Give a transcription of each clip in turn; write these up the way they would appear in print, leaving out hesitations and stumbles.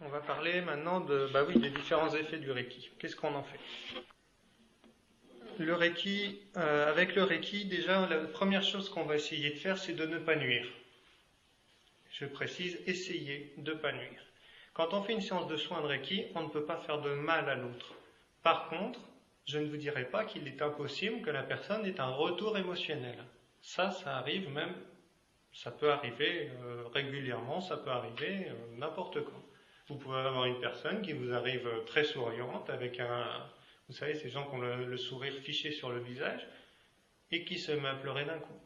On va parler maintenant des différents effets du Reiki. Qu'est-ce qu'on en fait? Le Reiki, avec le Reiki, déjà, la première chose qu'on va essayer de faire, c'est de ne pas nuire. Je précise, essayer de ne pas nuire. Quand on fait une séance de soins de Reiki, on ne peut pas faire de mal à l'autre. Par contre, je ne vous dirai pas qu'il est impossible que la personne ait un retour émotionnel. Ça arrive même, ça peut arriver régulièrement, ça peut arriver n'importe quand. Vous pouvez avoir une personne qui vous arrive très souriante, avec vous savez, ces gens qui ont le sourire fiché sur le visage, et qui se met à pleurer d'un coup.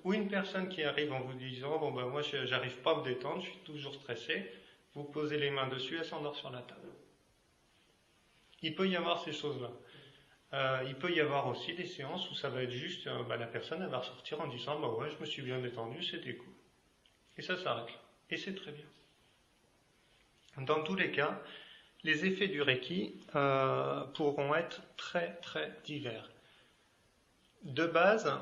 Ou une personne qui arrive en vous disant, moi j'arrive pas à me détendre, je suis toujours stressé, vous posez les mains dessus, elle s'endort sur la table. Il peut y avoir ces choses-là. Il peut y avoir aussi des séances où ça va être juste, la personne elle va ressortir en disant, ouais, je me suis bien détendu, c'était cool. Et ça s'arrête là. Et c'est très bien. Dans tous les cas, les effets du Reiki pourront être très très divers. De base,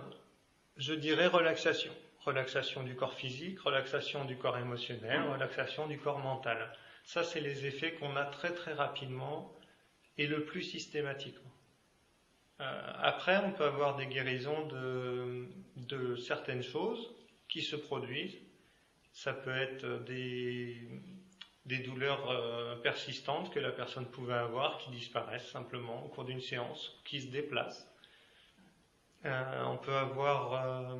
je dirais relaxation. Relaxation du corps physique, relaxation du corps émotionnel, relaxation du corps mental. Ça, c'est les effets qu'on a très très rapidement et le plus systématiquement. Après, on peut avoir des guérisons de certaines choses qui se produisent. Ça peut être des douleurs persistantes que la personne pouvait avoir, qui disparaissent simplement au cours d'une séance, qui se déplacent. On peut avoir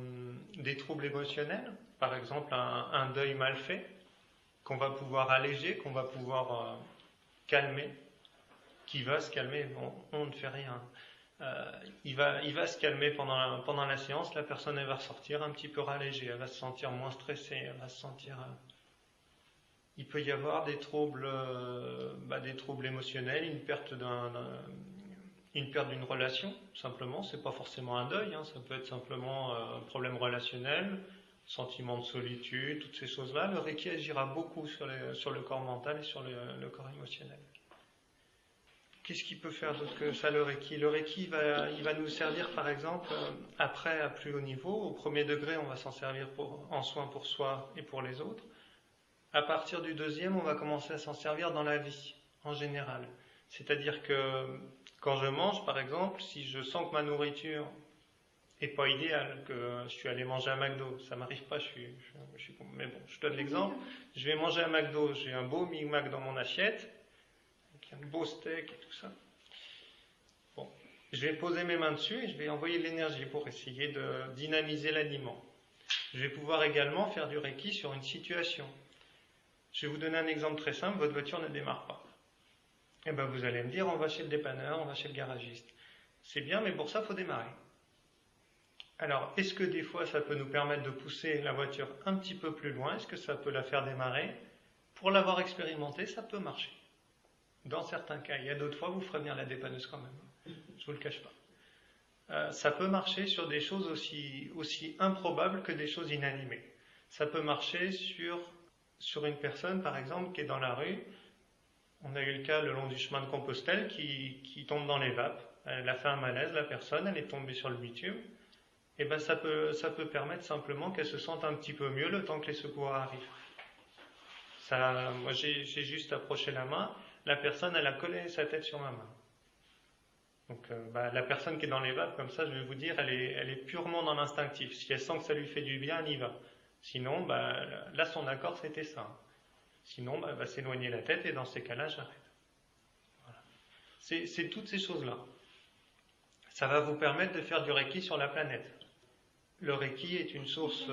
des troubles émotionnels, par exemple un deuil mal fait, qu'on va pouvoir alléger, qu'on va pouvoir calmer, qui va se calmer, on ne fait rien. Il va se calmer pendant la séance, la personne elle va ressortir un petit peu rallégée, elle va se sentir moins stressée, elle va se sentir... Il peut y avoir des troubles émotionnels, une perte d'une relation, simplement, c'est pas forcément un deuil, ça peut être simplement un problème relationnel, sentiment de solitude, toutes ces choses-là. Le Reiki agira beaucoup sur le corps mental et sur le corps émotionnel. Qu'est-ce qu'il peut faire d'autre que ça, le Reiki? Le Reiki, il va nous servir, par exemple, après, à plus haut niveau. Au premier degré, on va s'en servir en soins pour soi et pour les autres. À partir du deuxième, on va commencer à s'en servir dans la vie, en général. C'est-à-dire que quand je mange, par exemple, si je sens que ma nourriture est pas idéale, que je suis allé manger à McDo, ça m'arrive pas, mais bon, je donne l'exemple, je vais manger à McDo, j'ai un beau Big Mac dans mon assiette, avec un beau steak et tout ça. Bon, je vais poser mes mains dessus et je vais envoyer de l'énergie pour essayer de dynamiser l'aliment. Je vais pouvoir également faire du Reiki sur une situation. Je vais vous donner un exemple très simple, votre voiture ne démarre pas. Et vous allez me dire, on va chez le dépanneur, on va chez le garagiste. C'est bien, mais pour ça, il faut démarrer. Alors, est-ce que des fois, ça peut nous permettre de pousser la voiture un petit peu plus loin? Est-ce que ça peut la faire démarrer? Pour l'avoir expérimenté, ça peut marcher. Dans certains cas. Il y a d'autres fois, vous ferez venir la dépanneuse quand même. Je ne vous le cache pas. Ça peut marcher sur des choses aussi improbables que des choses inanimées. Ça peut marcher sur une personne, par exemple, qui est dans la rue. On a eu le cas le long du chemin de Compostelle qui tombe dans les vapes. Elle a fait un malaise, la personne, elle est tombée sur le bitume. Et ça peut permettre simplement qu'elle se sente un petit peu mieux le temps que les secours arrivent. Moi, j'ai juste approché la main. La personne, elle a collé sa tête sur ma main. Donc, la personne qui est dans les vapes, comme ça, je vais vous dire, elle est purement dans l'instinctif. Si elle sent que ça lui fait du bien, elle y va. Sinon, là, son accord, c'était ça. Sinon, elle va s'éloigner la tête et dans ces cas-là, j'arrête. Voilà. C'est toutes ces choses-là. Ça va vous permettre de faire du Reiki sur la planète. Le Reiki est une source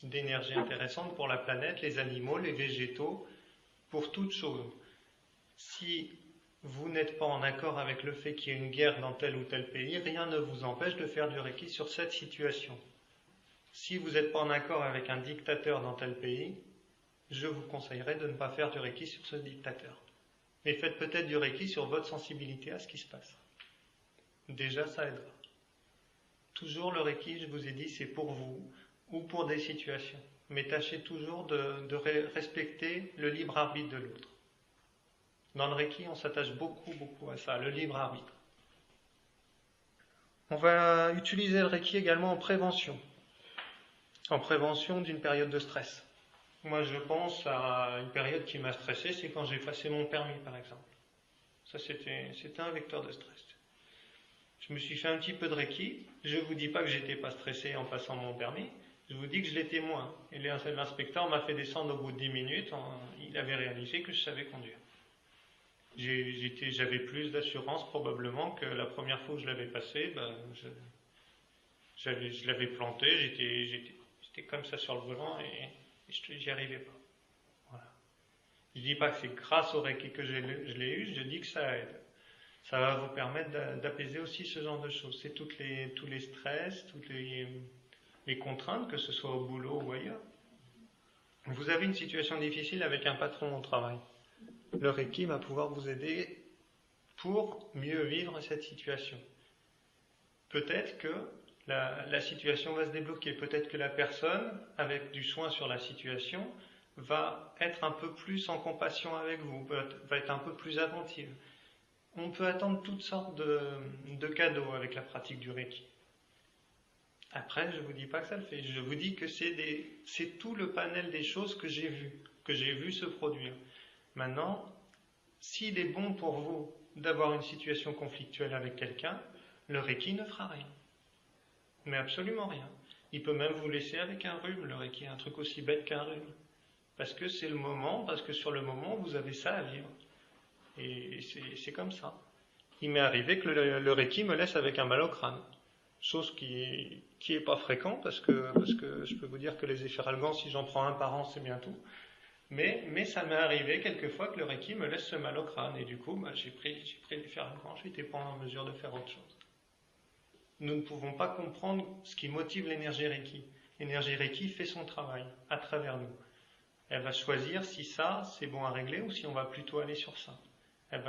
d'énergie intéressante pour la planète, les animaux, les végétaux, pour toute chose. Si vous n'êtes pas en accord avec le fait qu'il y ait une guerre dans tel ou tel pays, rien ne vous empêche de faire du Reiki sur cette situation. Si vous n'êtes pas en accord avec un dictateur dans tel pays, je vous conseillerais de ne pas faire du Reiki sur ce dictateur. Mais faites peut-être du Reiki sur votre sensibilité à ce qui se passe. Déjà, ça aidera. Toujours le Reiki, je vous ai dit, c'est pour vous ou pour des situations. Mais tâchez toujours de respecter le libre arbitre de l'autre. Dans le Reiki, on s'attache beaucoup à ça, le libre arbitre. On va utiliser le Reiki également en prévention d'une période de stress. Moi, je pense à une période qui m'a stressé, c'est quand j'ai passé mon permis, par exemple. Ça, c'était un vecteur de stress. Je me suis fait un petit peu de Reiki. Je ne vous dis pas que j'étais pas stressé en passant mon permis. Je vous dis que je l'étais moins. Et l'inspecteur m'a fait descendre au bout de 10 minutes. Il avait réalisé que je savais conduire. J'avais plus d'assurance probablement que la première fois où je l'avais passé. Je l'avais planté. J'étais comme ça sur le volant et j'y arrivais pas. Voilà. Je dis pas que c'est grâce au Reiki que je l'ai eu. Je dis que ça aide. Ça va vous permettre d'apaiser aussi ce genre de choses. C'est tous les stress, toutes les contraintes, que ce soit au boulot ou ailleurs. Vous avez une situation difficile avec un patron au travail. Le Reiki va pouvoir vous aider pour mieux vivre cette situation. Peut-être que la situation va se débloquer. Peut-être que la personne, avec du soin sur la situation, va être un peu plus en compassion avec vous, va être un peu plus attentive. On peut attendre toutes sortes de cadeaux avec la pratique du Reiki. Après, je ne vous dis pas que ça le fait. Je vous dis que c'est tout le panel des choses que j'ai vu se produire. Maintenant, s'il est bon pour vous d'avoir une situation conflictuelle avec quelqu'un, le Reiki ne fera rien. Mais absolument rien. Il peut même vous laisser avec un rhume, le Reiki, un truc aussi bête qu'un rhume. Parce que c'est le moment, parce que sur le moment, vous avez ça à vivre. Et c'est comme ça. Il m'est arrivé que le Reiki me laisse avec un mal au crâne. Chose qui est pas fréquent parce que je peux vous dire que les efferalgans, si j'en prends un par an, c'est bien tout. Mais ça m'est arrivé quelquefois que le Reiki me laisse ce mal au crâne. Et du coup, j'ai pris l'efferalgan. Je n'étais pas en mesure de faire autre chose. Nous ne pouvons pas comprendre ce qui motive l'énergie Reiki. L'énergie Reiki fait son travail à travers nous. Elle va choisir si ça, c'est bon à régler ou si on va plutôt aller sur ça. Elle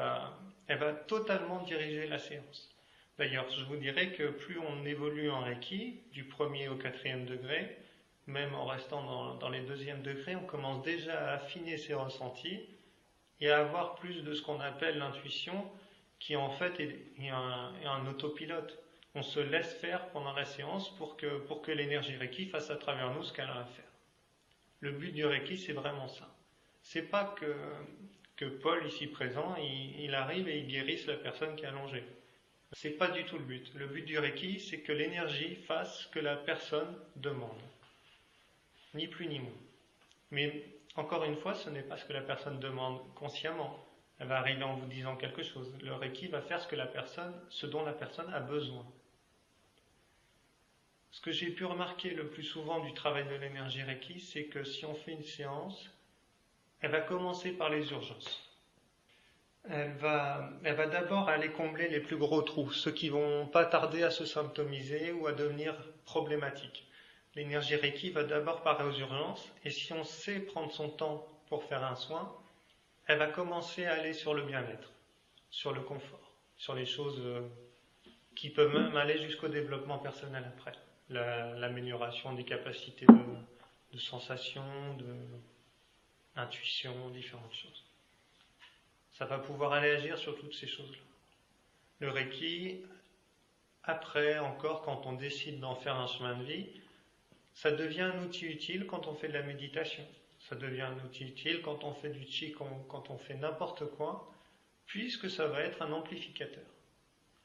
va totalement diriger la séance. D'ailleurs, je vous dirais que plus on évolue en Reiki, du 1er au 4e degré, même en restant dans les 2e degrés, on commence déjà à affiner ses ressentis et à avoir plus de ce qu'on appelle l'intuition, qui en fait est un autopilote. On se laisse faire pendant la séance pour que l'énergie Reiki fasse à travers nous ce qu'elle a à faire. Le but du Reiki, c'est vraiment ça. C'est pas que Paul, ici présent, il arrive et il guérisse la personne qui est allongée. C'est pas du tout le but. Le but du Reiki, c'est que l'énergie fasse ce que la personne demande. Ni plus ni moins. Mais encore une fois, ce n'est pas ce que la personne demande consciemment. Elle va arriver en vous disant quelque chose. Le Reiki va faire ce dont la personne a besoin. Ce que j'ai pu remarquer le plus souvent du travail de l'énergie Reiki, c'est que si on fait une séance, elle va commencer par les urgences. Elle va d'abord aller combler les plus gros trous, ceux qui vont pas tarder à se symptomiser ou à devenir problématiques. L'énergie Reiki va d'abord parler aux urgences, et si on sait prendre son temps pour faire un soin, elle va commencer à aller sur le bien-être, sur le confort, sur les choses qui peuvent même aller jusqu'au développement personnel après. L'amélioration des capacités de sensation, d'intuition, différentes choses. Ça va pouvoir aller agir sur toutes ces choses-là. Le Reiki, après encore, quand on décide d'en faire un chemin de vie, ça devient un outil utile quand on fait de la méditation. Ça devient un outil utile quand on fait du Qigong, quand on fait n'importe quoi, puisque ça va être un amplificateur.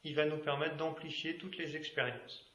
Il va nous permettre d'amplifier toutes les expériences.